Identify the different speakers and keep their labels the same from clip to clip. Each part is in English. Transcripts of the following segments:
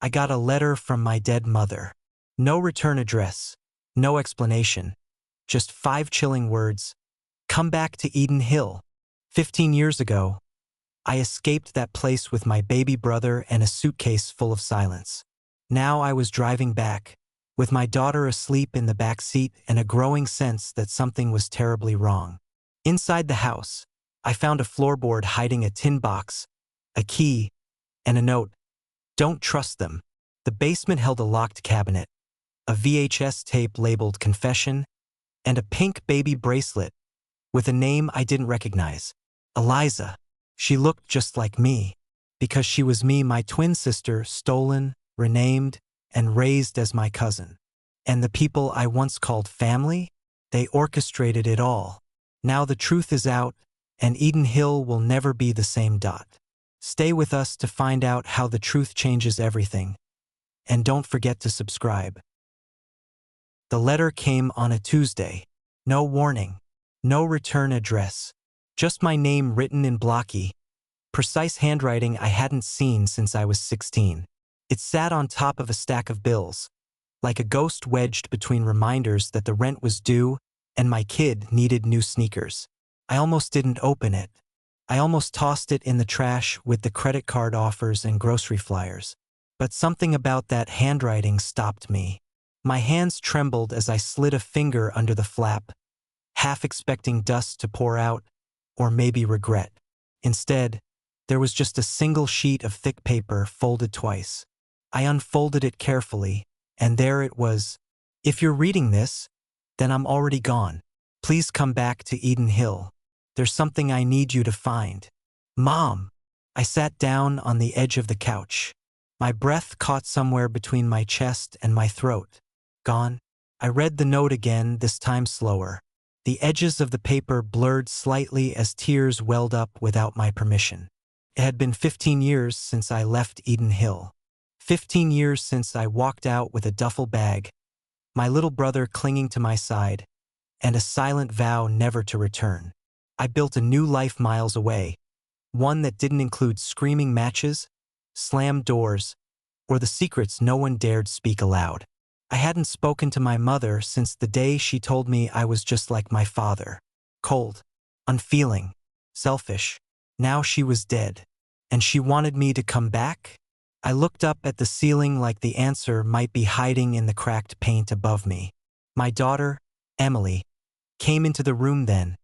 Speaker 1: I got a letter from my dead mother. No return address, no explanation, just 5 chilling words. Come back to Eden Hill. 15 years ago, I escaped that place with my baby brother and a suitcase full of silence. Now I was driving back, with my daughter asleep in the back seat and a growing sense that something was terribly wrong. Inside the house, I found a floorboard hiding a tin box, a key, and a note. Don't trust them. The basement held a locked cabinet, a VHS tape labeled Confession, and a pink baby bracelet with a name I didn't recognize. Eliza. She looked just like me, because she was me, my twin sister, stolen, renamed, and raised as my cousin. And the people I once called family, they orchestrated it all. Now the truth is out, and Eden Hill will never be the same. Stay with us to find out how the truth changes everything. And don't forget to subscribe. The letter came on a Tuesday. No warning, no return address. Just my name written in blocky, precise handwriting I hadn't seen since I was 16. It sat on top of a stack of bills, like a ghost wedged between reminders that the rent was due and my kid needed new sneakers. I almost didn't open it. I almost tossed it in the trash with the credit card offers and grocery flyers. But something about that handwriting stopped me. My hands trembled as I slid a finger under the flap, half expecting dust to pour out, or maybe regret. Instead, there was just a single sheet of thick paper folded twice. I unfolded it carefully, and there it was. If you're reading this, then I'm already gone. Please come back to Eden Hill. There's something I need you to find. Mom. I sat down on the edge of the couch. My breath caught somewhere between my chest and my throat. Gone? I read the note again, this time slower. The edges of the paper blurred slightly as tears welled up without my permission. It had been 15 years since I left Eden Hill. 15 years since I walked out with a duffel bag, my little brother clinging to my side, and a silent vow never to return. I built a new life miles away, one that didn't include screaming matches, slammed doors, or the secrets no one dared speak aloud. I hadn't spoken to my mother since the day she told me I was just like my father. Cold, unfeeling, selfish. Now she was dead, and she wanted me to come back? I looked up at the ceiling like the answer might be hiding in the cracked paint above me. My daughter, Emily, came into the room then,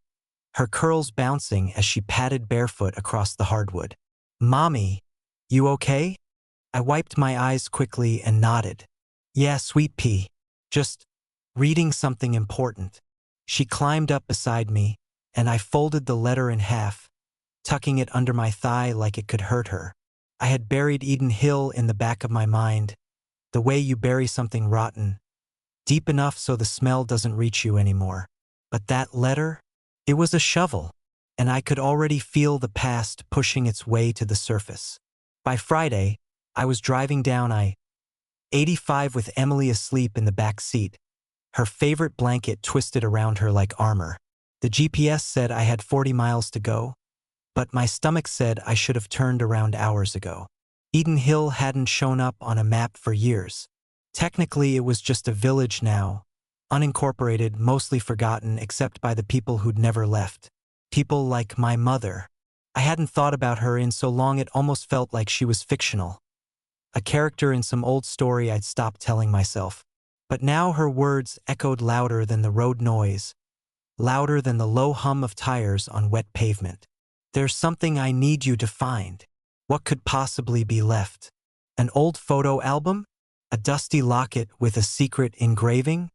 Speaker 1: her curls bouncing as she padded barefoot across the hardwood. Mommy, you okay? I wiped my eyes quickly and nodded. Yeah, sweet pea. Just reading something important. She climbed up beside me, and I folded the letter in half, tucking it under my thigh like it could hurt her. I had buried Eden Hill in the back of my mind, the way you bury something rotten, deep enough so the smell doesn't reach you anymore. But that letter? It was a shovel, and I could already feel the past pushing its way to the surface. By Friday, I was driving down I-85 with Emily asleep in the back seat, her favorite blanket twisted around her like armor. The GPS said I had 40 miles to go, but my stomach said I should have turned around hours ago. Eden Hill hadn't shown up on a map for years. Technically, it was just a village now, unincorporated, mostly forgotten except by the people who'd never left. People like my mother. I hadn't thought about her in so long it almost felt like she was fictional. A character in some old story I'd stopped telling myself. But now her words echoed louder than the road noise, louder than the low hum of tires on wet pavement. There's something I need you to find. What could possibly be left? An old photo album? A dusty locket with a secret engraving?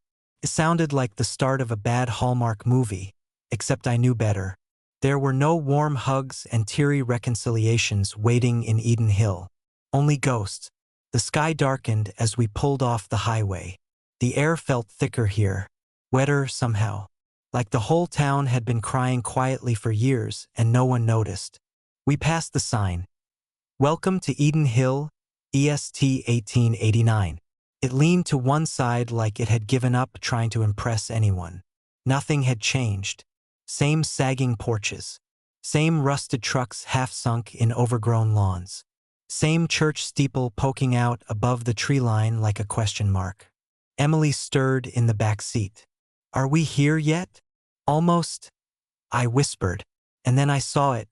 Speaker 1: It sounded like the start of a bad Hallmark movie, except I knew better. There were no warm hugs and teary reconciliations waiting in Eden Hill. Only ghosts. The sky darkened as we pulled off the highway. The air felt thicker here, wetter somehow, like the whole town had been crying quietly for years and no one noticed. We passed the sign. Welcome to Eden Hill, EST 1889. It leaned to one side like it had given up trying to impress anyone. Nothing had changed. Same sagging porches. Same rusted trucks half sunk in overgrown lawns. Same church steeple poking out above the tree line like a question mark. Emily stirred in the back seat. Are we here yet? Almost, I whispered, and then I saw it,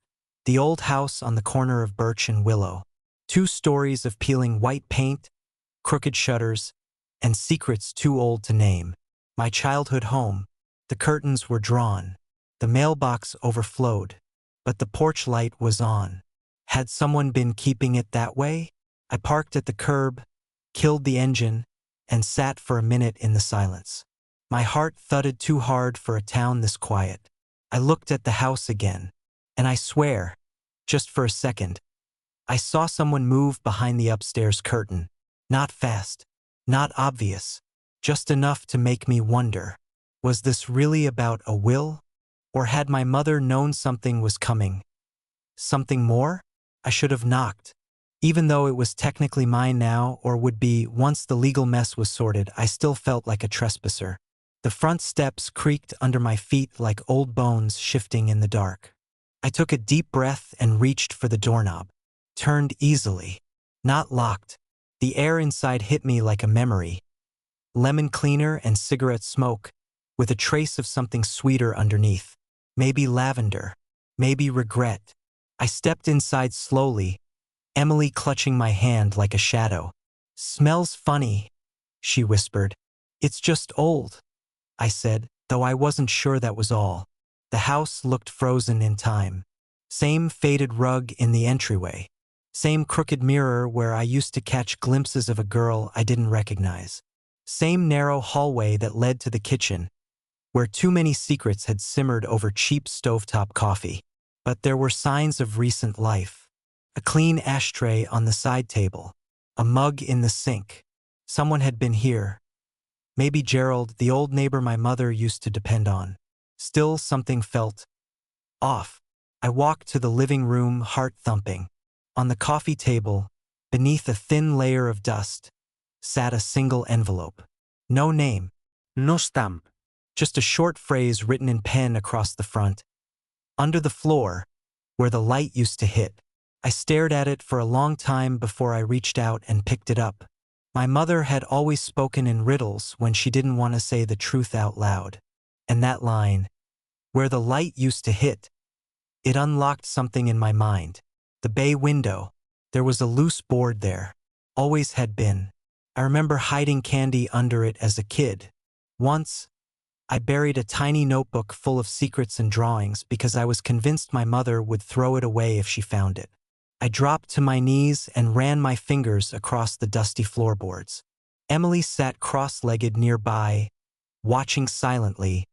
Speaker 1: the old house on the corner of Birch and Willow. 2 stories of peeling white paint, crooked shutters, and secrets too old to name. My childhood home. The curtains were drawn. The mailbox overflowed, but the porch light was on. Had someone been keeping it that way? I parked at the curb, killed the engine, and sat for a minute in the silence. My heart thudded too hard for a town this quiet. I looked at the house again, and I swear, just for a second, I saw someone move behind the upstairs curtain. Not fast, not obvious, just enough to make me wonder. Was this really about a will? Or had my mother known something was coming? Something more? I should have knocked. Even though it was technically mine now, or would be once the legal mess was sorted, I still felt like a trespasser. The front steps creaked under my feet like old bones shifting in the dark. I took a deep breath and reached for the doorknob. Turned easily. Not locked. The air inside hit me like a memory. Lemon cleaner and cigarette smoke, with a trace of something sweeter underneath. Maybe lavender. Maybe regret. I stepped inside slowly, Emily clutching my hand like a shadow. Smells funny, she whispered. It's just old, I said, though I wasn't sure that was all. The house looked frozen in time. Same faded rug in the entryway. Same crooked mirror where I used to catch glimpses of a girl I didn't recognize. Same narrow hallway that led to the kitchen, where too many secrets had simmered over cheap stovetop coffee. But there were signs of recent life. A clean ashtray on the side table. A mug in the sink. Someone had been here. Maybe Gerald, the old neighbor my mother used to depend on. Still, something felt off. I walked to the living room, heart thumping. On the coffee table, beneath a thin layer of dust, sat a single envelope. No name. No stamp. Just a short phrase written in pen across the front. Under the floor, where the light used to hit. I stared at it for a long time before I reached out and picked it up. My mother had always spoken in riddles when she didn't want to say the truth out loud. And that line, where the light used to hit, it unlocked something in my mind. The bay window. There was a loose board there. Always had been. I remember hiding candy under it as a kid. Once, I buried a tiny notebook full of secrets and drawings because I was convinced my mother would throw it away if she found it. I dropped to my knees and ran my fingers across the dusty floorboards. Emily sat cross-legged nearby, watching silently,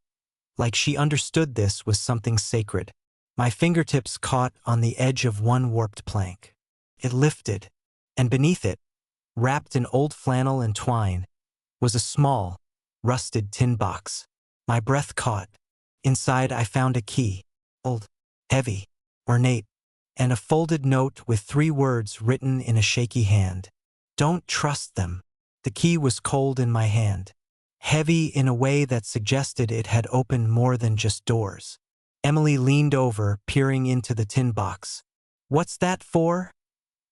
Speaker 1: like she understood this was something sacred. My fingertips caught on the edge of one warped plank. It lifted, and beneath it, wrapped in old flannel and twine, was a small, rusted tin box. My breath caught. Inside I found a key, old, heavy, ornate, and a folded note with 3 words written in a shaky hand. Don't trust them. The key was cold in my hand, heavy in a way that suggested it had opened more than just doors. Emily leaned over, peering into the tin box. What's that for?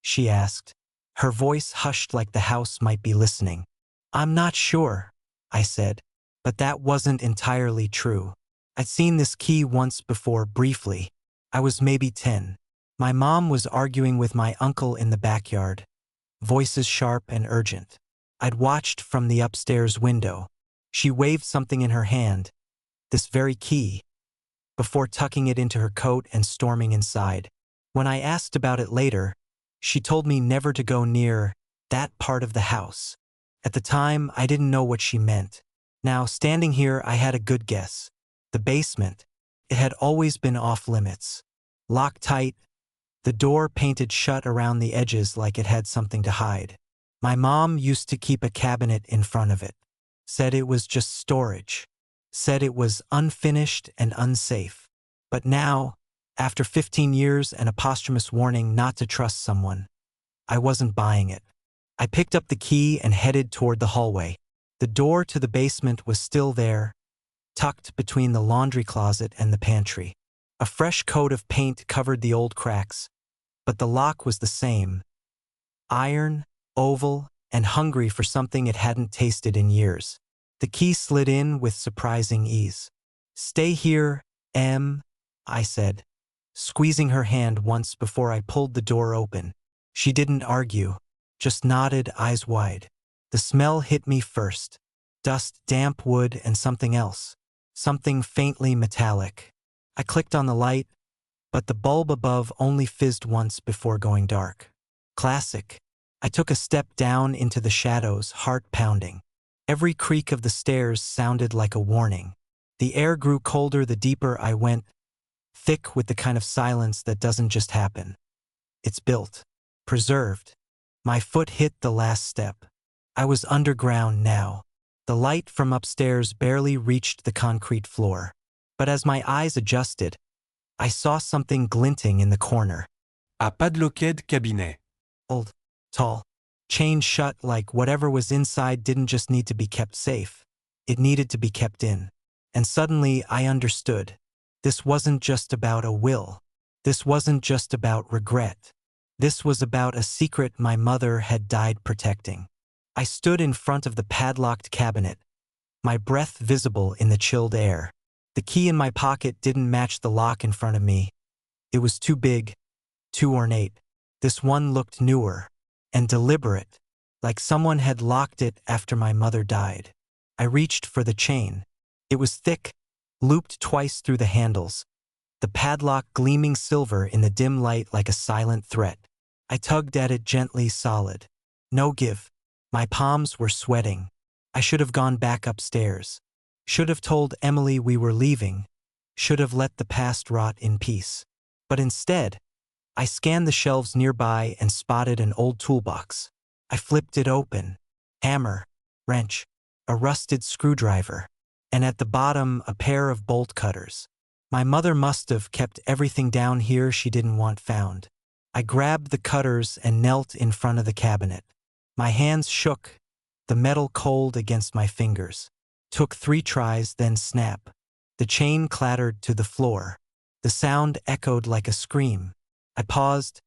Speaker 1: She asked. Her voice hushed like the house might be listening. I'm not sure, I said, but that wasn't entirely true. I'd seen this key once before, briefly. I was maybe 10. My mom was arguing with my uncle in the backyard, voices sharp and urgent. I'd watched from the upstairs window. She waved something in her hand, this very key, before tucking it into her coat and storming inside. When I asked about it later, she told me never to go near that part of the house. At the time, I didn't know what she meant. Now, standing here, I had a good guess. The basement. It had always been off limits. Locked tight, the door painted shut around the edges like it had something to hide. My mom used to keep a cabinet in front of it. Said it was just storage. Said it was unfinished and unsafe. But now, after 15 years and a posthumous warning not to trust someone, I wasn't buying it. I picked up the key and headed toward the hallway. The door to the basement was still there, tucked between the laundry closet and the pantry. A fresh coat of paint covered the old cracks, but the lock was the same, iron, oval, and hungry for something it hadn't tasted in years. The key slid in with surprising ease. "Stay here, Em," I said, squeezing her hand once before I pulled the door open. She didn't argue, just nodded, eyes wide. The smell hit me first. Dust, damp wood, and something else. Something faintly metallic. I clicked on the light, but the bulb above only fizzed once before going dark. Classic. I took a step down into the shadows, heart pounding. Every creak of the stairs sounded like a warning. The air grew colder the deeper I went, thick with the kind of silence that doesn't just happen. It's built, preserved. My foot hit the last step. I was underground now. The light from upstairs barely reached the concrete floor. But as my eyes adjusted, I saw something glinting in the corner.
Speaker 2: À padlocked cabinet.
Speaker 1: Old, tall, chained shut, like whatever was inside didn't just need to be kept safe. It needed to be kept in. And suddenly I understood. This wasn't just about a will. This wasn't just about regret. This was about a secret my mother had died protecting. I stood in front of the padlocked cabinet, my breath visible in the chilled air. The key in my pocket didn't match the lock in front of me. It was too big, too ornate. This one looked newer and deliberate, like someone had locked it after my mother died. I reached for the chain. It was thick, looped twice through the handles, the padlock gleaming silver in the dim light like a silent threat. I tugged at it gently, solid. No give. My palms were sweating. I should have gone back upstairs. Should have told Emily we were leaving. Should have let the past rot in peace. But instead, I scanned the shelves nearby and spotted an old toolbox. I flipped it open. Hammer, wrench, a rusted screwdriver, and at the bottom a pair of bolt cutters. My mother must have kept everything down here she didn't want found. I grabbed the cutters and knelt in front of the cabinet. My hands shook, the metal cold against my fingers. Took 3 tries, then snap. The chain clattered to the floor. The sound echoed like a scream. I paused,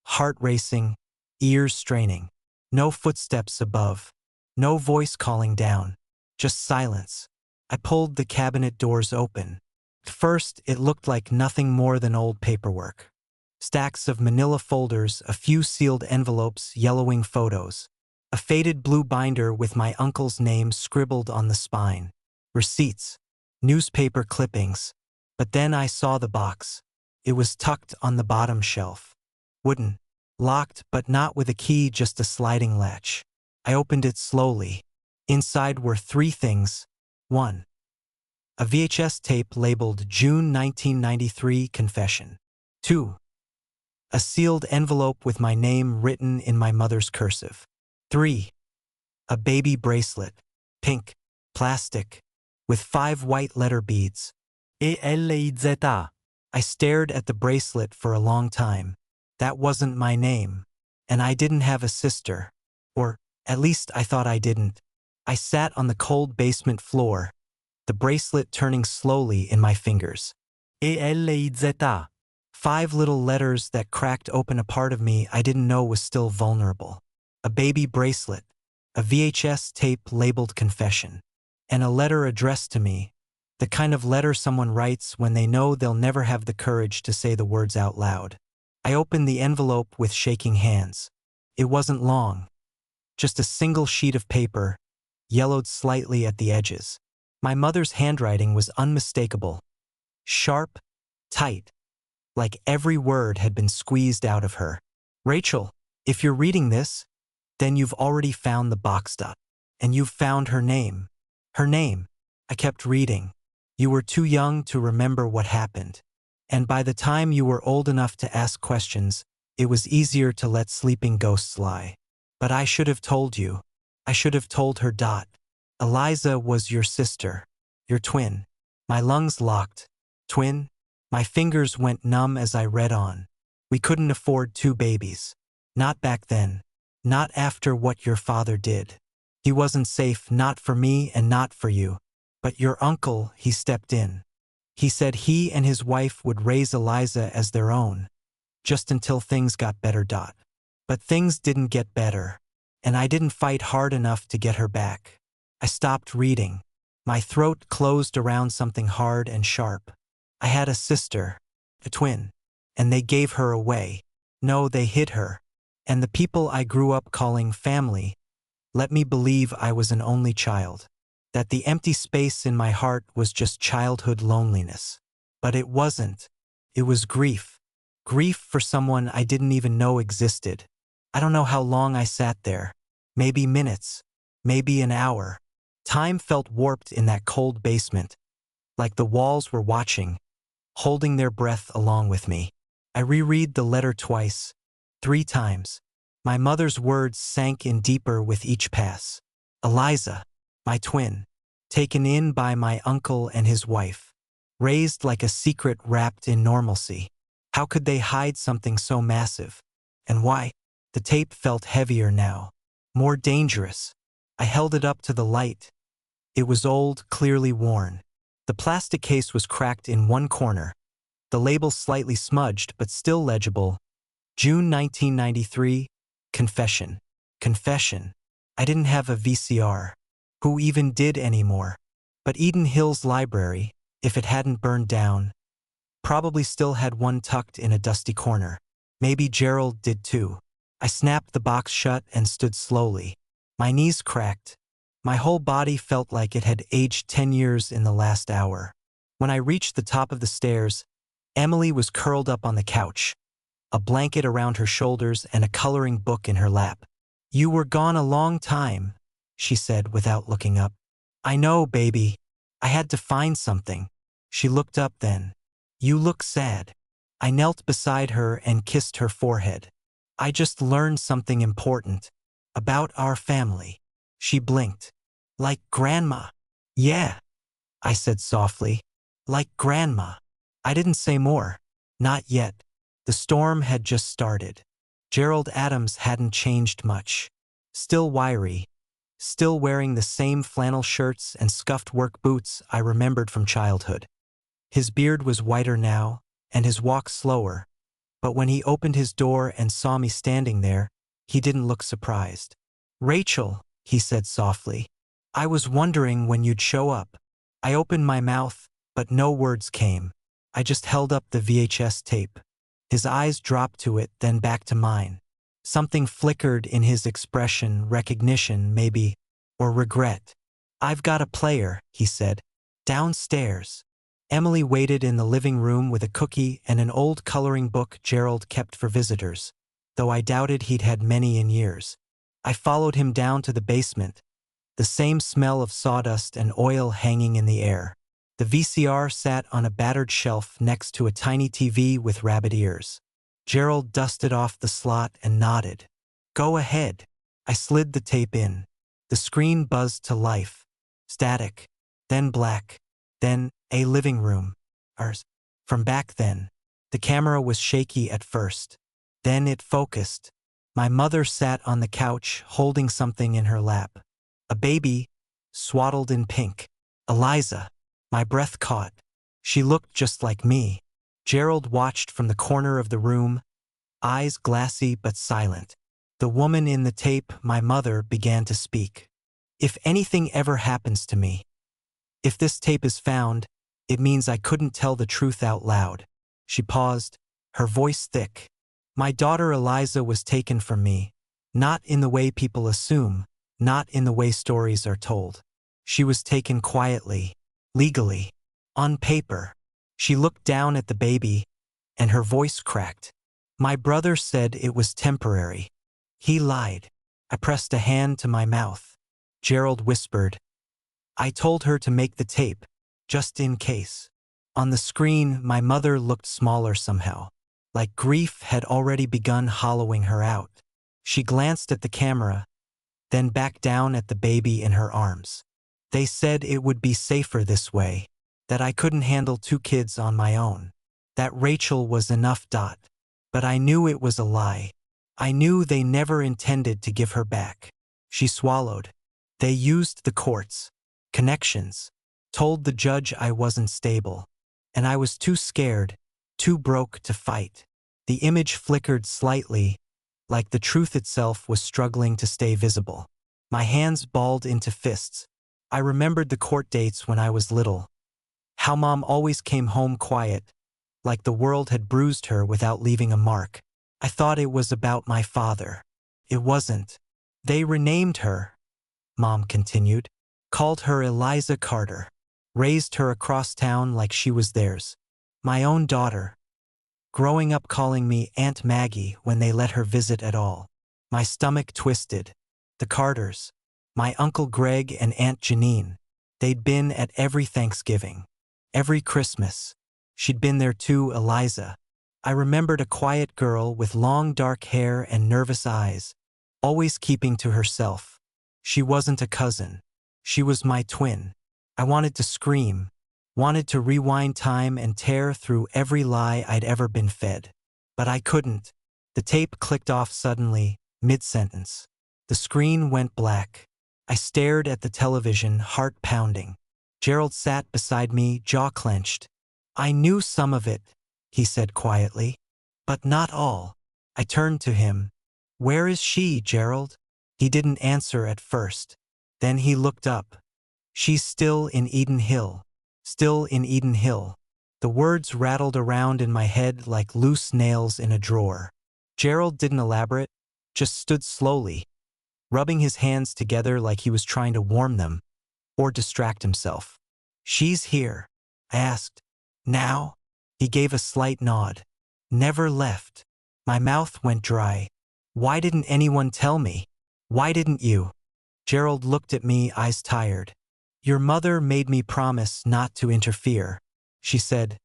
Speaker 1: heart racing, ears straining. No footsteps above. No voice calling down. Just silence. I pulled the cabinet doors open. At first, it looked like nothing more than old paperwork. Stacks of manila folders, a few sealed envelopes, yellowing photos. A faded blue binder with my uncle's name scribbled on the spine. Receipts. Newspaper clippings. But then I saw the box. It was tucked on the bottom shelf. Wooden. Locked, but not with a key, just a sliding latch. I opened it slowly. Inside were 3 things. 1. A VHS tape labeled June 1993 Confession. 2. A sealed envelope with my name written in my mother's cursive. 3. A baby bracelet, pink, plastic, with 5 white letter beads.
Speaker 2: ELIZ.
Speaker 1: I stared at the bracelet for a long time. That wasn't my name, and I didn't have a sister. Or, at least I thought I didn't. I sat on the cold basement floor, the bracelet turning slowly in my fingers.
Speaker 2: ELIZ.
Speaker 1: 5 little letters that cracked open a part of me I didn't know was still vulnerable. A baby bracelet, a VHS tape labeled Confession, and a letter addressed to me, the kind of letter someone writes when they know they'll never have the courage to say the words out loud. I opened the envelope with shaking hands. It wasn't long, just a single sheet of paper, yellowed slightly at the edges. My mother's handwriting was unmistakable, sharp, tight, like every word had been squeezed out of her. "Rachel, if you're reading this, then you've already found the box dot. And you've found her name. Her name." I kept reading. "You were too young to remember what happened. And by the time you were old enough to ask questions, it was easier to let sleeping ghosts lie. But I should have told you. I should have told her. Eliza was your sister, your twin." My lungs locked. Twin? My fingers went numb as I read on. "We couldn't afford 2 babies. Not back then. Not after what your father did. He wasn't safe, not for me and not for you. But your uncle, he stepped in. He said he and his wife would raise Eliza as their own, just until things got better. But things didn't get better, and I didn't fight hard enough to get her back. I stopped reading. My throat closed around something hard and sharp. I had a sister, a twin, and they gave her away. No, they hid her. And the people I grew up calling family let me believe I was an only child, that the empty space in my heart was just childhood loneliness. But it wasn't. It was grief. Grief for someone I didn't even know existed. I don't know how long I sat there. Maybe minutes. Maybe an hour. Time felt warped in that cold basement, like the walls were watching, holding their breath along with me. I reread the letter twice, 3 times. My mother's words sank in deeper with each pass. Eliza, my twin, taken in by my uncle and his wife, raised like a secret wrapped in normalcy. How could they hide something so massive? And why? The tape felt heavier now, more dangerous. I held it up to the light. It was old, clearly worn. The plastic case was cracked in one corner, the label slightly smudged but still legible. June 1993, Confession. Confession. I didn't have a VCR. Who even did anymore? But Eden Hill's library, if it hadn't burned down, probably still had one tucked in a dusty corner. Maybe Gerald did too. I snapped the box shut and stood slowly. My knees cracked. My whole body felt like it had aged 10 years in the last hour. When I reached the top of the stairs, Emily was curled up on the couch, a blanket around her shoulders and a coloring book in her lap. "You were gone a long time," she said without looking up. "I know, baby. I had to find something." She looked up then. "You look sad." I knelt beside her and kissed her forehead. "I just learned something important. About our family." She blinked. "Like Grandma?" "Yeah," I said softly. "Like Grandma." I didn't say more. Not yet. The storm had just started. Gerald Adams hadn't changed much. Still wiry. Still wearing the same flannel shirts and scuffed work boots I remembered from childhood. His beard was whiter now, and his walk slower. But when he opened his door and saw me standing there, he didn't look surprised. "Rachel," he said softly, "I was wondering when you'd show up." I opened my mouth, but no words came. I just held up the VHS tape. His eyes dropped to it, then back to mine. Something flickered in his expression, recognition maybe, or regret. "I've got a player," he said. "Downstairs." Emily waited in the living room with a cookie and an old coloring book Gerald kept for visitors, though I doubted he'd had many in years. I followed him down to the basement, the same smell of sawdust and oil hanging in the air. The VCR sat on a battered shelf next to a tiny TV with rabbit ears. Gerald dusted off the slot and nodded. "Go ahead." I slid the tape in. The screen buzzed to life. Static. Then black. Then a living room. Ours. From back then. The camera was shaky at first. Then it focused. My mother sat on the couch holding something in her lap. A baby, swaddled in pink. Eliza. My breath caught. She looked just like me. Gerald watched from the corner of the room, eyes glassy but silent. The woman in the tape, my mother, began to speak. "If anything ever happens to me, if this tape is found, it means I couldn't tell the truth out loud." She paused, her voice thick. "My daughter Eliza was taken from me, not in the way people assume, not in the way stories are told. She was taken quietly. Legally. On paper." She looked down at the baby, and her voice cracked. "My brother said it was temporary. He lied." I pressed a hand to my mouth. Gerald whispered, "I told her to make the tape, just in case." On the screen, my mother looked smaller somehow, like grief had already begun hollowing her out. She glanced at the camera, then back down at the baby in her arms. "They said it would be safer this way, that I couldn't handle 2 kids on my own, that Rachel was enough. But I knew it was a lie. I knew they never intended to give her back." She swallowed. "They used the courts, connections, told the judge I wasn't stable, and I was too scared, too broke to fight." The image flickered slightly, like the truth itself was struggling to stay visible. My hands balled into fists. I remembered the court dates when I was little. How Mom always came home quiet, like the world had bruised her without leaving a mark. I thought it was about my father. It wasn't. They renamed her, Mom continued, called her Eliza Carter, raised her across town like she was theirs. My own daughter. Growing up calling me Aunt Maggie when they let her visit at all. My stomach twisted. The Carters. My Uncle Greg and Aunt Janine. They'd been at every Thanksgiving. Every Christmas. She'd been there too, Eliza. I remembered a quiet girl with long dark hair and nervous eyes, always keeping to herself. She wasn't a cousin. She was my twin. I wanted to scream, wanted to rewind time and tear through every lie I'd ever been fed. But I couldn't. The tape clicked off suddenly, mid-sentence. The screen went black. I stared at the television, heart pounding. Gerald sat beside me, jaw clenched. I knew some of it, he said quietly, but not all. I turned to him. Where is she, Gerald? He didn't answer at first. Then he looked up. She's still in Eden Hill. Still in Eden Hill. The words rattled around in my head like loose nails in a drawer. Gerald didn't elaborate, just stood slowly, rubbing his hands together like he was trying to warm them or distract himself. She's here, I asked. Now? He gave a slight nod. Never left. My mouth went dry. Why didn't anyone tell me? Why didn't you? Gerald looked at me, eyes tired. Your mother made me promise not to interfere. She said,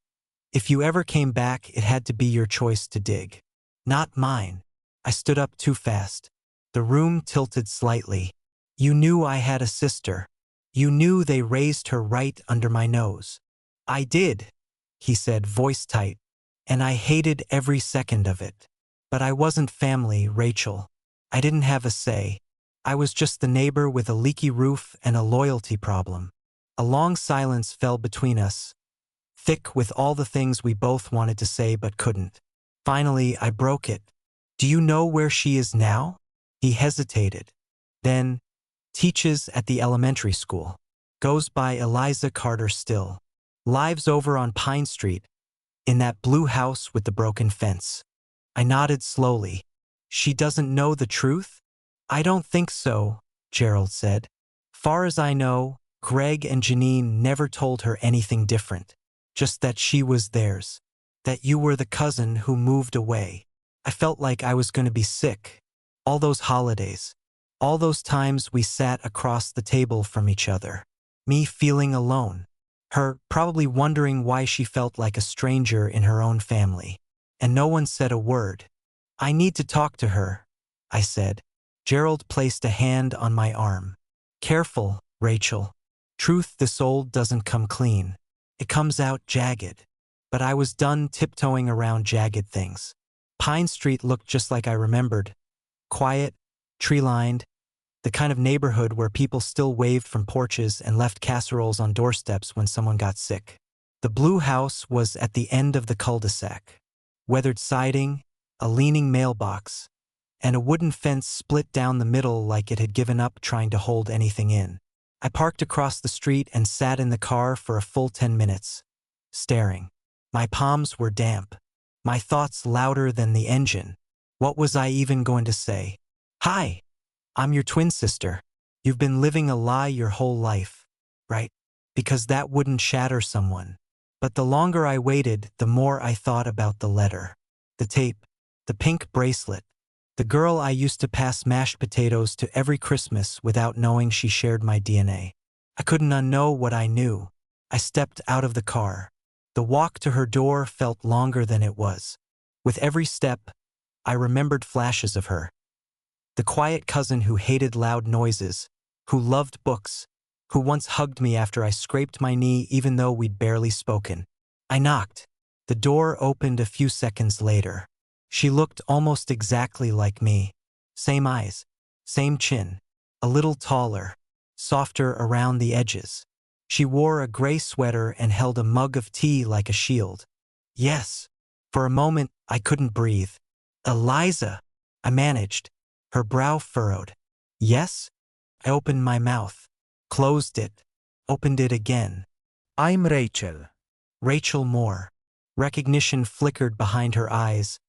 Speaker 1: if you ever came back, it had to be your choice to dig. Not mine. I stood up too fast. The room tilted slightly. You knew I had a sister. You knew they raised her right under my nose. I did, he said, voice tight, and I hated every second of it. But I wasn't family, Rachel. I didn't have a say. I was just the neighbor with a leaky roof and a loyalty problem. A long silence fell between us, thick with all the things we both wanted to say but couldn't. Finally, I broke it. Do you know where she is now? He hesitated. Then, teaches at the elementary school. Goes by Eliza Carter still. Lives over on Pine Street, in that blue house with the broken fence. I nodded slowly. She doesn't know the truth? I don't think so, Gerald said. Far as I know, Greg and Janine never told her anything different. Just that she was theirs. That you were the cousin who moved away. I felt like I was going to be sick. All those holidays. All those times we sat across the table from each other. Me feeling alone. Her probably wondering why she felt like a stranger in her own family. And no one said a word. I need to talk to her, I said. Gerald placed a hand on my arm. Careful, Rachel. Truth this old doesn't come clean. It comes out jagged. But I was done tiptoeing around jagged things. Pine Street looked just like I remembered. Quiet, tree-lined, the kind of neighborhood where people still waved from porches and left casseroles on doorsteps when someone got sick. The blue house was at the end of the cul-de-sac. Weathered siding, a leaning mailbox, and a wooden fence split down the middle like it had given up trying to hold anything in. I parked across the street and sat in the car for a full 10 minutes, staring. My palms were damp, my thoughts louder than the engine. What was I even going to say? Hi, I'm your twin sister. You've been living a lie your whole life, right? Because that wouldn't shatter someone. But the longer I waited, the more I thought about the letter, the tape, the pink bracelet, the girl I used to pass mashed potatoes to every Christmas without knowing she shared my DNA. I couldn't unknow what I knew. I stepped out of the car. The walk to her door felt longer than it was. With every step, I remembered flashes of her. The quiet cousin who hated loud noises, who loved books, who once hugged me after I scraped my knee even though we'd barely spoken. I knocked. The door opened a few seconds later. She looked almost exactly like me. Same eyes, same chin, a little taller, softer around the edges. She wore a gray sweater and held a mug of tea like a shield. Yes. For a moment, I couldn't breathe. Eliza, I managed. Her brow furrowed. Yes? I opened my mouth, closed it, opened it again.
Speaker 2: I'm Rachel.
Speaker 1: Rachel Moore. Recognition flickered behind her eyes,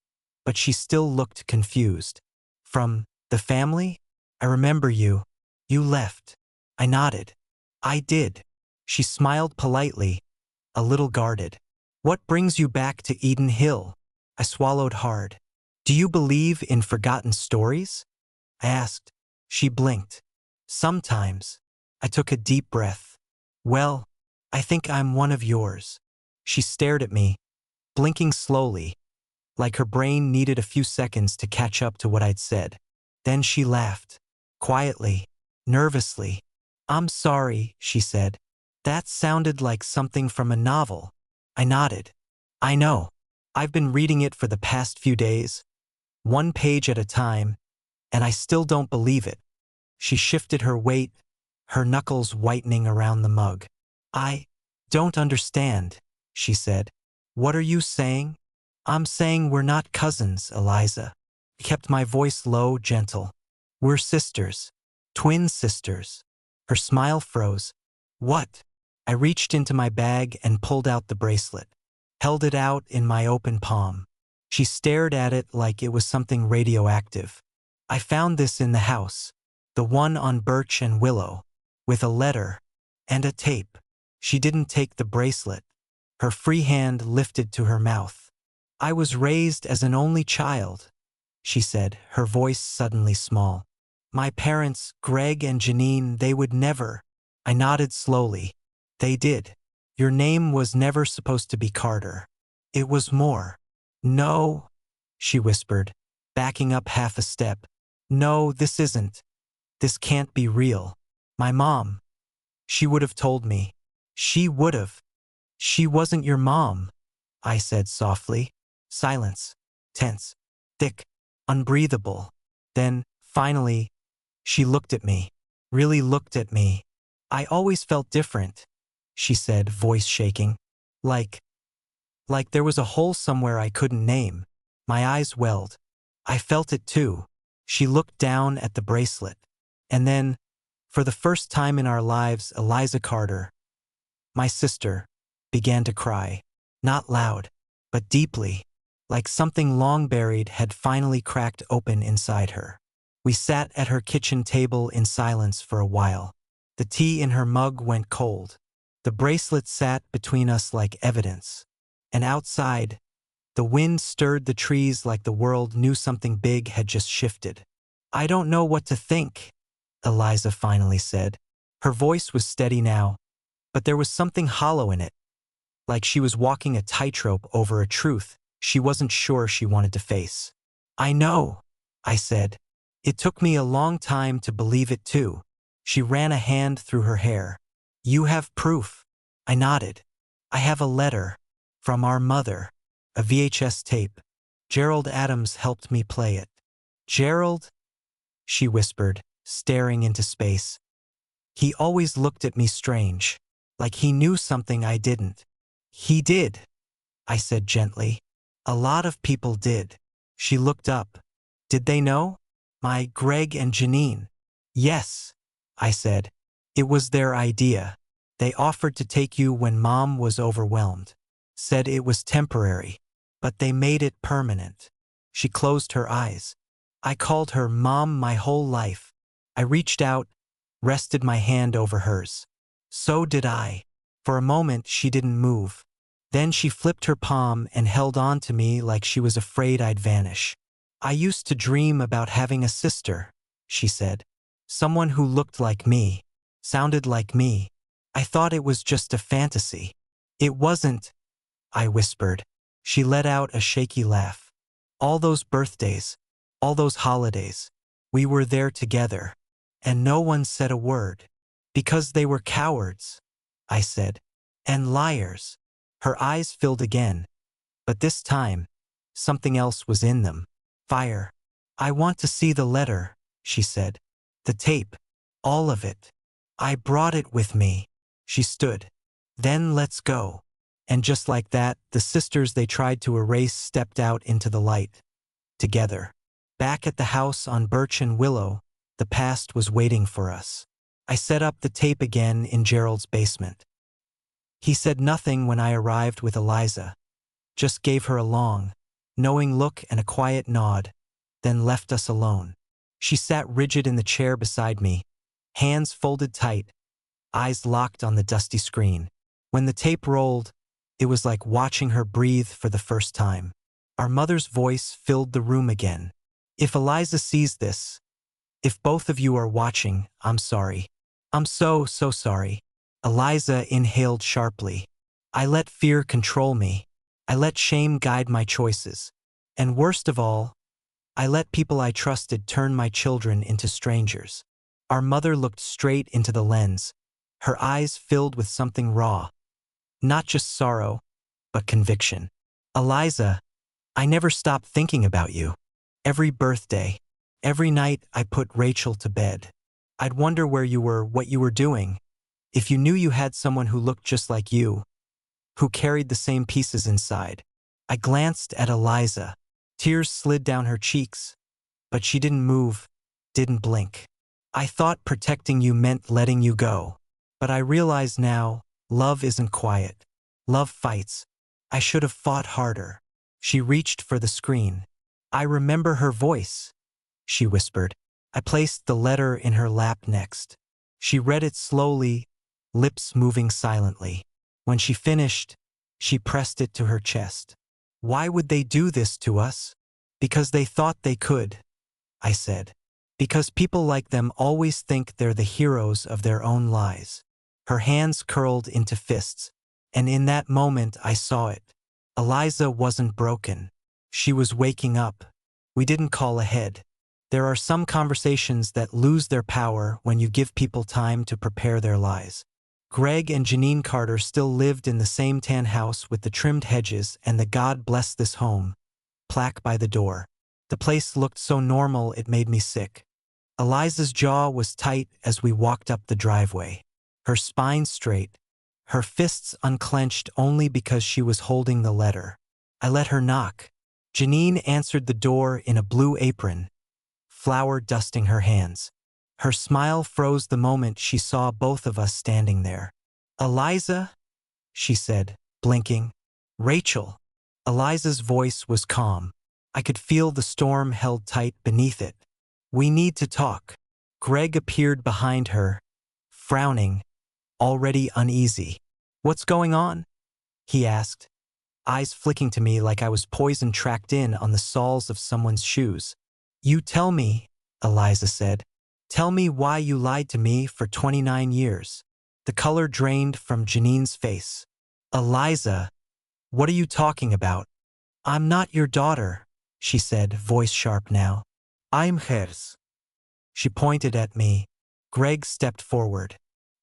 Speaker 1: but she still looked confused. From the family? I remember you. You left. I nodded. I did. She smiled politely, a little guarded. What brings you back to Eden Hill? I swallowed hard. Do you believe in forgotten stories? I asked. She blinked. Sometimes. I took a deep breath. Well, I think I'm one of yours. She stared at me, blinking slowly, like her brain needed a few seconds to catch up to what I'd said. Then she laughed, quietly, nervously. I'm sorry, she said. That sounded like something from a novel. I nodded. I know. I've been reading it for the past few days, one page at a time, and I still don't believe it. She shifted her weight, her knuckles whitening around the mug. I don't understand, she said. What are you saying? I'm saying we're not cousins, Eliza. I kept my voice low, gentle. We're sisters. Twin sisters. Her smile froze. What? I reached into my bag and pulled out the bracelet, held it out in my open palm. She stared at it like it was something radioactive. I found this in the house, the one on Birch and Willow, with a letter and a tape. She didn't take the bracelet. Her free hand lifted to her mouth. I was raised as an only child, she said, her voice suddenly small. My parents, Greg and Janine, they would never. I nodded slowly. They did. Your name was never supposed to be Carter. It was Moore. No, she whispered, backing up half a step. No, this isn't. This can't be real. My mom. She would have told me. She would have. She wasn't your mom, I said softly. Silence. Tense. Thick. Unbreathable. Then, finally, she looked at me. Really looked at me. I always felt different, she said, voice shaking. Like there was a hole somewhere I couldn't name. My eyes welled. I felt it too. She looked down at the bracelet. And then, for the first time in our lives, Eliza Carter, my sister, began to cry. Not loud, but deeply, like something long buried had finally cracked open inside her. We sat at her kitchen table in silence for a while. The tea in her mug went cold. The bracelet sat between us like evidence. And outside, the wind stirred the trees like the world knew something big had just shifted. I don't know what to think, Eliza finally said. Her voice was steady now, but there was something hollow in it, like she was walking a tightrope over a truth she wasn't sure she wanted to face. I know, I said. It took me a long time to believe it too. She ran a hand through her hair. You have proof. I nodded. I have a letter. From our mother. A VHS tape. Gerald Adams helped me play it. Gerald? She whispered, staring into space. He always looked at me strange, like he knew something I didn't. He did, I said gently. A lot of people did. She looked up. Did they know? My Greg and Janine. Yes, I said. It was their idea. They offered to take you when Mom was overwhelmed. Said it was temporary, but they made it permanent. She closed her eyes. I called her Mom my whole life. I reached out, rested my hand over hers. So did I. For a moment, she didn't move. Then she flipped her palm and held on to me like she was afraid I'd vanish. I used to dream about having a sister, she said. Someone who looked like me, sounded like me. I thought it was just a fantasy. It wasn't, I whispered. She let out a shaky laugh. All those birthdays, all those holidays, we were there together, and no one said a word. Because they were cowards, I said, and liars. Her eyes filled again, but this time, something else was in them. Fire. I want to see the letter, she said. The tape. All of it. I brought it with me. She stood. Then let's go. And just like that, the sisters they tried to erase stepped out into the light. Together. Back at the house on Birch and Willow, the past was waiting for us. I set up the tape again in Gerald's basement. He said nothing when I arrived with Eliza, just gave her a long, knowing look and a quiet nod, then left us alone. She sat rigid in the chair beside me, hands folded tight, eyes locked on the dusty screen. When the tape rolled, it was like watching her breathe for the first time. Our mother's voice filled the room again. If Eliza sees this, if both of you are watching, I'm sorry. I'm so sorry. Eliza inhaled sharply. I let fear control me. I let shame guide my choices. And worst of all, I let people I trusted turn my children into strangers. Our mother looked straight into the lens, her eyes filled with something raw. Not just sorrow, but conviction. Eliza, I never stopped thinking about you. Every birthday, every night I put Rachel to bed. I'd wonder where you were, what you were doing. If you knew you had someone who looked just like you, who carried the same pieces inside. I glanced at Eliza. Tears slid down her cheeks, but she didn't move, didn't blink. I thought protecting you meant letting you go. But I realize now, love isn't quiet. Love fights. I should have fought harder. She reached for the screen. I remember her voice, she whispered. I placed the letter in her lap next. She read it slowly, lips moving silently. When she finished, she pressed it to her chest. Why would they do this to us? Because they thought they could, I said. Because people like them always think they're the heroes of their own lies. Her hands curled into fists, and in that moment I saw it. Eliza wasn't broken. She was waking up. We didn't call ahead. There are some conversations that lose their power when you give people time to prepare their lies. Greg and Janine Carter still lived in the same tan house with the trimmed hedges and the "God bless this home" plaque by the door. The place looked so normal it made me sick. Eliza's jaw was tight as we walked up the driveway, her spine straight, her fists unclenched only because she was holding the letter. I let her knock. Janine answered the door in a blue apron, flour dusting her hands. Her smile froze the moment she saw both of us standing there. Eliza, she said, blinking. Rachel. Eliza's voice was calm. I could feel the storm held tight beneath it. We need to talk. Greg appeared behind her, frowning, already uneasy. What's going on? He asked, eyes flicking to me like I was poison tracked in on the soles of someone's shoes. You tell me, Eliza said. Tell me why you lied to me for 29 years. The color drained from Janine's face. Eliza, what are you talking about? I'm not your daughter, she said, voice sharp now. I'm hers. She pointed at me. Greg stepped forward.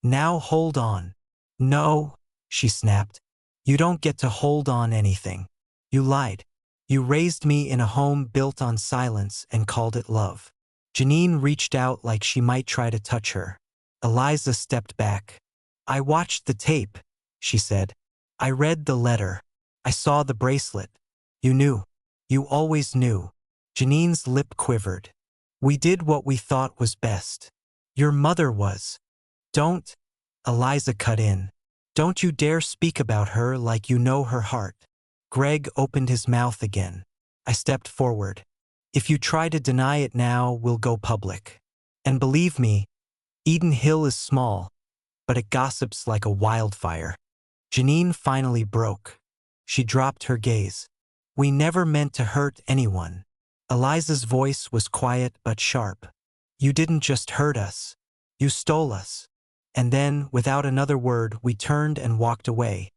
Speaker 1: Now hold on. No, she snapped. You don't get to hold on anything. You lied. You raised me in a home built on silence and called it love. Janine reached out like she might try to touch her. Eliza stepped back. I watched the tape, she said. I read the letter. I saw the bracelet. You knew. You always knew. Janine's lip quivered. We did what we thought was best. Your mother was. Don't, Eliza cut in. Don't you dare speak about her like you know her heart. Greg opened his mouth again. I stepped forward. If you try to deny it now, we'll go public. And believe me, Eden Hill is small, but it gossips like a wildfire. Janine finally broke. She dropped her gaze. We never meant to hurt anyone. Eliza's voice was quiet but sharp. You didn't just hurt us. You stole us. And then, without another word, we turned and walked away,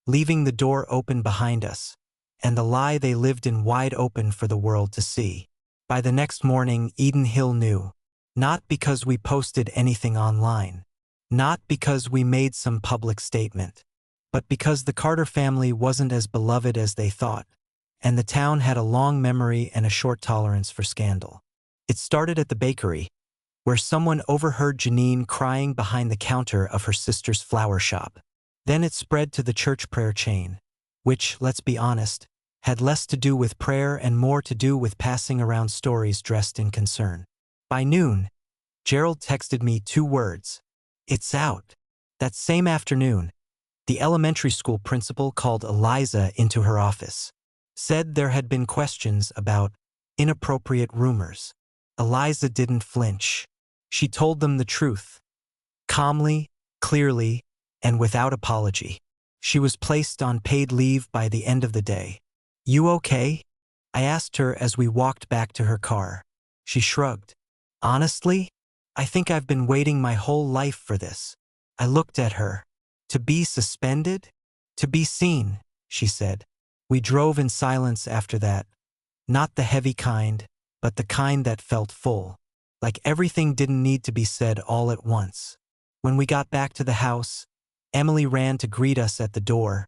Speaker 1: leaving the door open behind us, and the lie they lived in wide open for the world to see. By the next morning, Eden Hill knew. Not because we posted anything online. Not because we made some public statement. But because the Carter family wasn't as beloved as they thought, and the town had a long memory and a short tolerance for scandal. It started at the bakery, where someone overheard Janine crying behind the counter of her sister's flower shop. Then it spread to the church prayer chain, which, let's be honest, had less to do with prayer and more to do with passing around stories dressed in concern. By noon, Gerald texted me 2 words. It's out. That same afternoon, the elementary school principal called Eliza into her office. Said there had been questions about inappropriate rumors. Eliza didn't flinch. She told them the truth. Calmly, clearly, and without apology. She was placed on paid leave by the end of the day. You okay? I asked her as we walked back to her car. She shrugged. Honestly, I think I've been waiting my whole life for this. I looked at her. To be suspended? To be seen, she said. We drove in silence after that. Not the heavy kind, but the kind that felt full. Like everything didn't need to be said all at once. When we got back to the house, Emily ran to greet us at the door,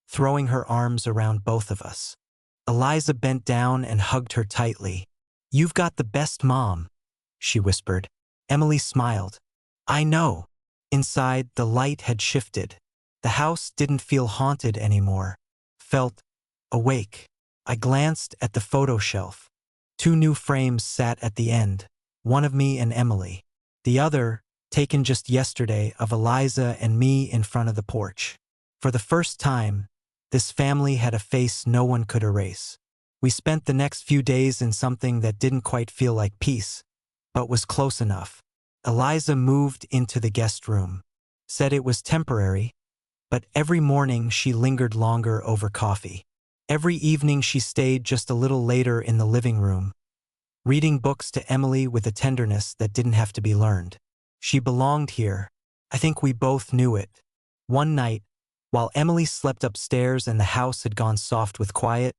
Speaker 1: throwing her arms around both of us. Eliza bent down and hugged her tightly. You've got the best mom, she whispered. Emily smiled. I know. Inside, the light had shifted. The house didn't feel haunted anymore. Felt awake. I glanced at the photo shelf. 2 new frames sat at the end, one of me and Emily. The other, taken just yesterday, of Eliza and me in front of the porch. For the first time, this family had a face no one could erase. We spent the next few days in something that didn't quite feel like peace, but was close enough. Eliza moved into the guest room. Said it was temporary, but every morning she lingered longer over coffee. Every evening she stayed just a little later in the living room, reading books to Emily with a tenderness that didn't have to be learned. She belonged here. I think we both knew it. One night, while Emily slept upstairs and the house had gone soft with quiet,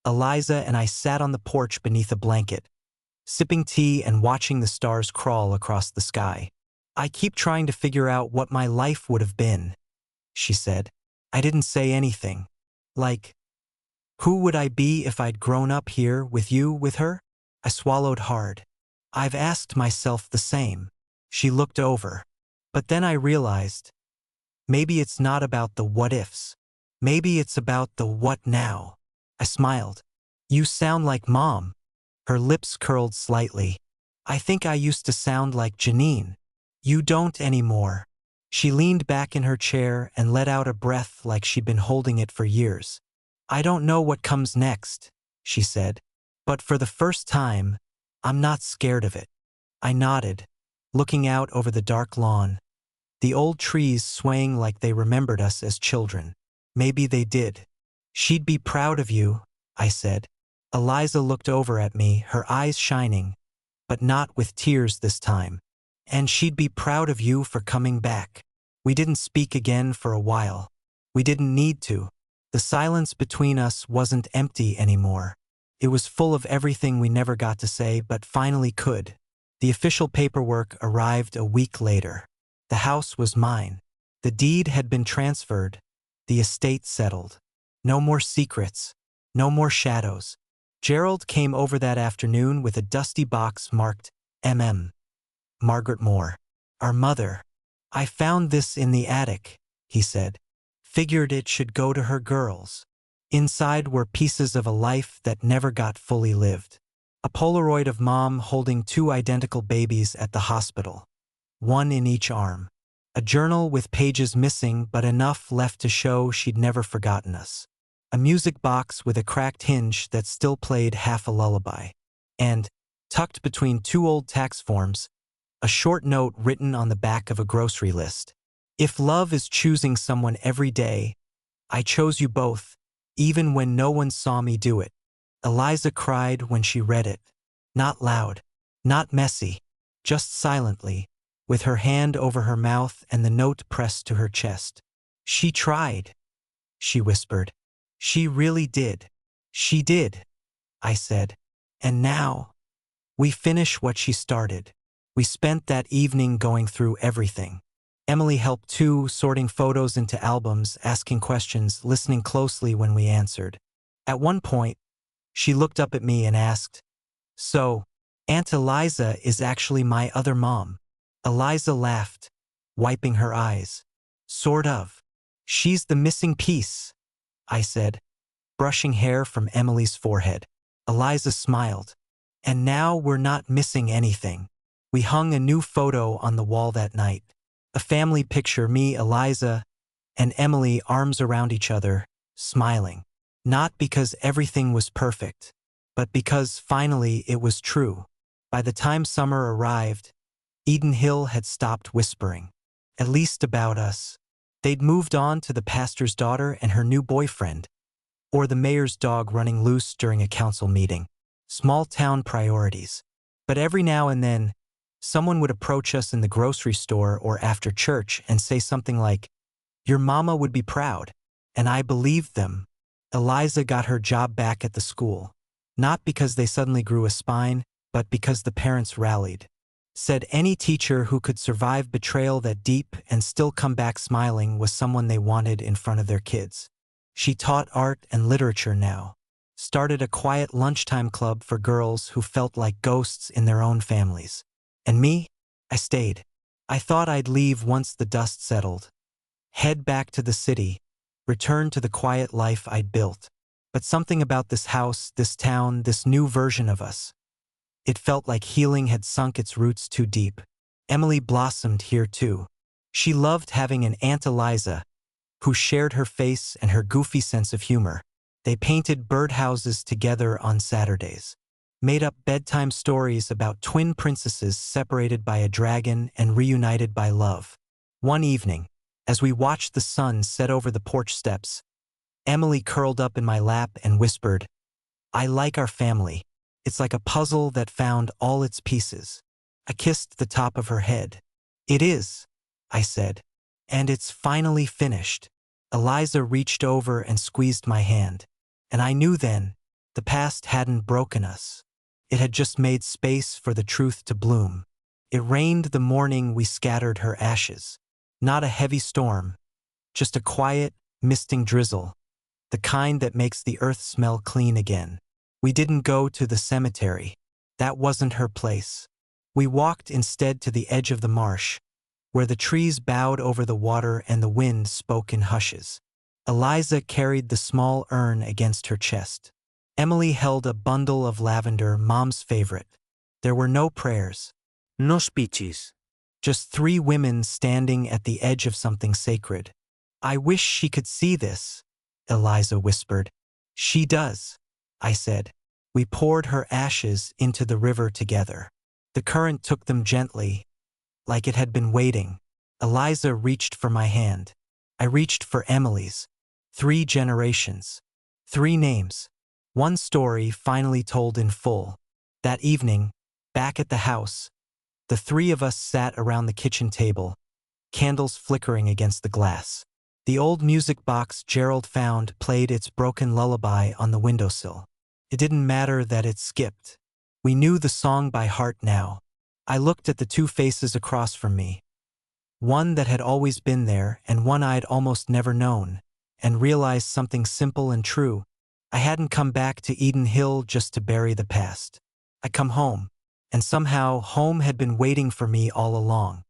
Speaker 1: Eliza and I sat on the porch beneath a blanket, sipping tea and watching the stars crawl across the sky. I keep trying to figure out what my life would have been, she said. I didn't say anything. Like, who would I be if I'd grown up here with you, with her? I swallowed hard. I've asked myself the same. She looked over. But then I realized, maybe it's not about the what-ifs. Maybe it's about the what now. I smiled. You sound like Mom. Her lips curled slightly. I think I used to sound like Janine. You don't anymore. She leaned back in her chair and let out a breath like she'd been holding it for years. I don't know what comes next, she said. But for the first time, I'm not scared of it. I nodded, looking out over the dark lawn, the old trees swaying like they remembered us as children. Maybe they did. She'd be proud of you, I said. Eliza looked over at me, her eyes shining, but not with tears this time. And she'd be proud of you for coming back. We didn't speak again for a while. We didn't need to. The silence between us wasn't empty anymore. It was full of everything we never got to say but finally could. The official paperwork arrived a week later. The house was mine. The deed had been transferred. The estate settled. No more secrets. No more shadows. Gerald came over that afternoon with a dusty box marked M.M. Margaret Moore. Our mother. I found this in the attic, he said. Figured it should go to her girls. Inside were pieces of a life that never got fully lived. A Polaroid of Mom holding 2 identical babies at the hospital, one in each arm. A journal with pages missing but enough left to show she'd never forgotten us. A music box with a cracked hinge that still played half a lullaby. And, tucked between 2 old tax forms, a short note written on the back of a grocery list. If love is choosing someone every day, I chose you both, even when no one saw me do it. Eliza cried when she read it. Not loud, not messy, just silently, with her hand over her mouth and the note pressed to her chest. She tried, she whispered. She really did. She did, I said. And now, we finish what she started. We spent that evening going through everything. Emily helped too, sorting photos into albums, asking questions, listening closely when we answered. At one point, she looked up at me and asked, So, Aunt Eliza is actually my other mom? Eliza laughed, wiping her eyes. Sort of. She's the missing piece, I said. brushing hair from Emily's forehead. Eliza smiled. And now we're not missing anything. We hung a new photo on the wall that night. A family picture, me, Eliza, and Emily arms around each other, smiling. Not because everything was perfect, but because finally it was true. By the time summer arrived, Eden Hill had stopped whispering. At least about us. They'd moved on to the pastor's daughter and her new boyfriend, or the mayor's dog running loose during a council meeting. Small town priorities. But every now and then, someone would approach us in the grocery store or after church and say something like, "Your mama would be proud." And I believed them. Eliza got her job back at the school. Not because they suddenly grew a spine, but because the parents rallied. Said any teacher who could survive betrayal that deep and still come back smiling was someone they wanted in front of their kids. She taught art and literature now. Started a quiet lunchtime club for girls who felt like ghosts in their own families. And me? I stayed. I thought I'd leave once the dust settled. Head back to the city. Return to the quiet life I'd built. But something about this house, this town, this new version of us. It felt like healing had sunk its roots too deep. Emily blossomed here too. She loved having an Aunt Eliza, who shared her face and her goofy sense of humor. They painted birdhouses together on Saturdays. Made up bedtime stories about twin princesses separated by a dragon and reunited by love. One evening, as we watched the sun set over the porch steps, Emily curled up in my lap and whispered, "I like our family. It's like a puzzle that found all its pieces." I kissed the top of her head. "It is," I said. "And it's finally finished." Eliza reached over and squeezed my hand. And I knew then, the past hadn't broken us. It had just made space for the truth to bloom. It rained the morning we scattered her ashes. Not a heavy storm, just a quiet, misting drizzle, the kind that makes the earth smell clean again. We didn't go to the cemetery. That wasn't her place. We walked instead to the edge of the marsh, where the trees bowed over the water and the wind spoke in hushes. Eliza carried the small urn against her chest. Emily held a bundle of lavender, Mom's favorite. There were no prayers. No speeches. Just three women standing at the edge of something sacred. "I wish she could see this," Eliza whispered. "She does," I said. We poured her ashes into the river together. The current took them gently, like it had been waiting. Eliza reached for my hand. I reached for Emily's. 3 generations. 3 names. One story finally told in full. That evening, back at the house, the 3 of us sat around the kitchen table, candles flickering against the glass. The old music box Gerald found played its broken lullaby on the windowsill. It didn't matter that it skipped. We knew the song by heart now. I looked at the 2 faces across from me. One that had always been there and one I'd almost never known, and realized something simple and true. I hadn't come back to Eden Hill just to bury the past. I'd come home, and somehow home had been waiting for me all along.